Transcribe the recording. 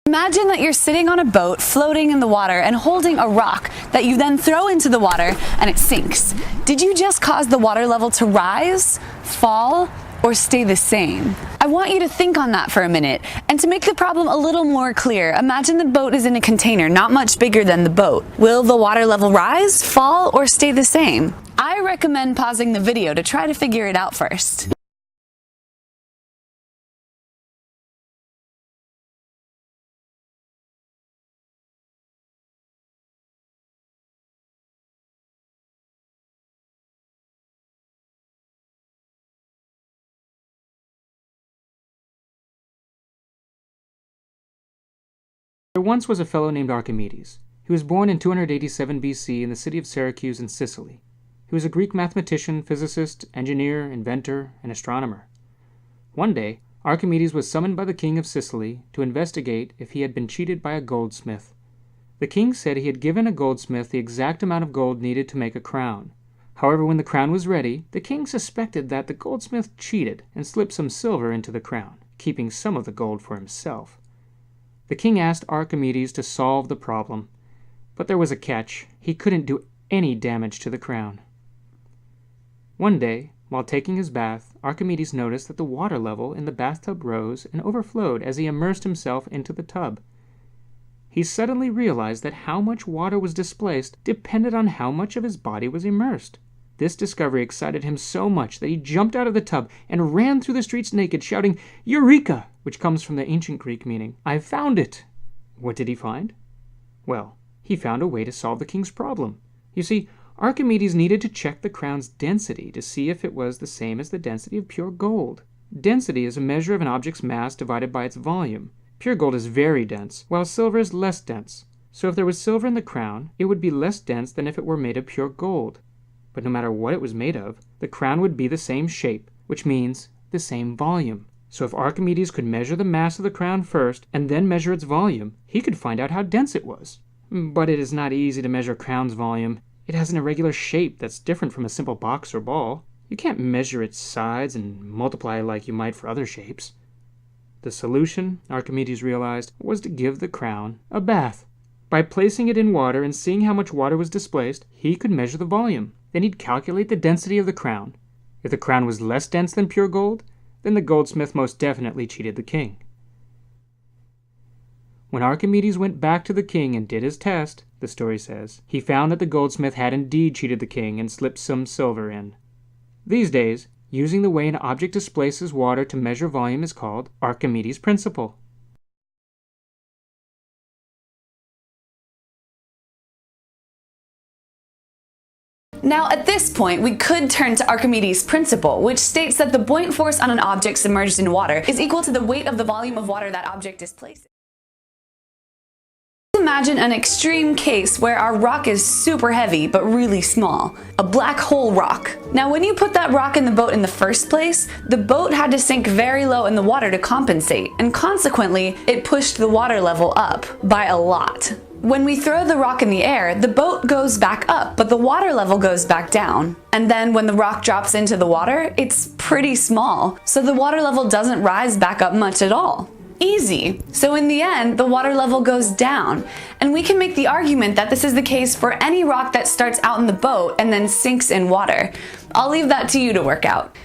Imagine that you're sitting on a boat floating in the water and holding a rock that you then throw into the water and it sinks. Did you just cause the water level to rise, fall, or stay the same? I want you to think on that for a minute. And to make the problem a little more clear, imagine the boat is in a container not much bigger than the boat. Will the water level rise, fall, or stay the same? I recommend pausing the video to try to figure it out first. There once was a fellow named Archimedes. He was born in 287 BC in the city of Syracuse in Sicily. He was a Greek mathematician, physicist, engineer, inventor, and astronomer. One day, Archimedes was summoned by the king of Sicily to investigate if he had been cheated by a goldsmith. The king said he had given a goldsmith the exact amount of gold needed to make a crown. However, when the crown was ready, the king suspected that the goldsmith cheated and slipped some silver into the crown, keeping some of the gold for himself. The king asked Archimedes to solve the problem, but there was a catch. He couldn't do any damage to the crown. One day, while taking his bath, Archimedes noticed that the water level in the bathtub rose and overflowed as he immersed himself into the tub. He suddenly realized that how much water was displaced depended on how much of his body was immersed. This discovery excited him so much that he jumped out of the tub and ran through the streets naked, shouting, "Eureka!" which comes from the ancient Greek meaning, "I've found it!" What did he find? Well, he found a way to solve the king's problem. You see, Archimedes needed to check the crown's density to see if it was the same as the density of pure gold. Density is a measure of an object's mass divided by its volume. Pure gold is very dense, while silver is less dense. So if there was silver in the crown, it would be less dense than if it were made of pure gold. But no matter what it was made of, the crown would be the same shape, which means the same volume. So if Archimedes could measure the mass of the crown first and then measure its volume, he could find out how dense it was. But it is not easy to measure a crown's volume. It has an irregular shape that's different from a simple box or ball. You can't measure its sides and multiply like you might for other shapes. The solution, Archimedes realized, was to give the crown a bath. By placing it in water and seeing how much water was displaced, he could measure the volume. Then he'd calculate the density of the crown. If the crown was less dense than pure gold, then the goldsmith most definitely cheated the king. When Archimedes went back to the king and did his test, the story says, he found that the goldsmith had indeed cheated the king and slipped some silver in. These days, using the way an object displaces water to measure volume is called Archimedes' principle. Now, at this point, we could turn to Archimedes' principle, which states that the buoyant force on an object submerged in water is equal to the weight of the volume of water that object displaces. Imagine an extreme case where our rock is super heavy but really small, a black hole rock. Now, when you put that rock in the boat in the first place, the boat had to sink very low in the water to compensate, and consequently, it pushed the water level up by a lot. When we throw the rock in the air, the boat goes back up, but the water level goes back down. And then when the rock drops into the water, it's pretty small, so the water level doesn't rise back up much at all. Easy. So in the end, the water level goes down. And we can make the argument that this is the case for any rock that starts out in the boat and then sinks in water. I'll leave that to you to work out.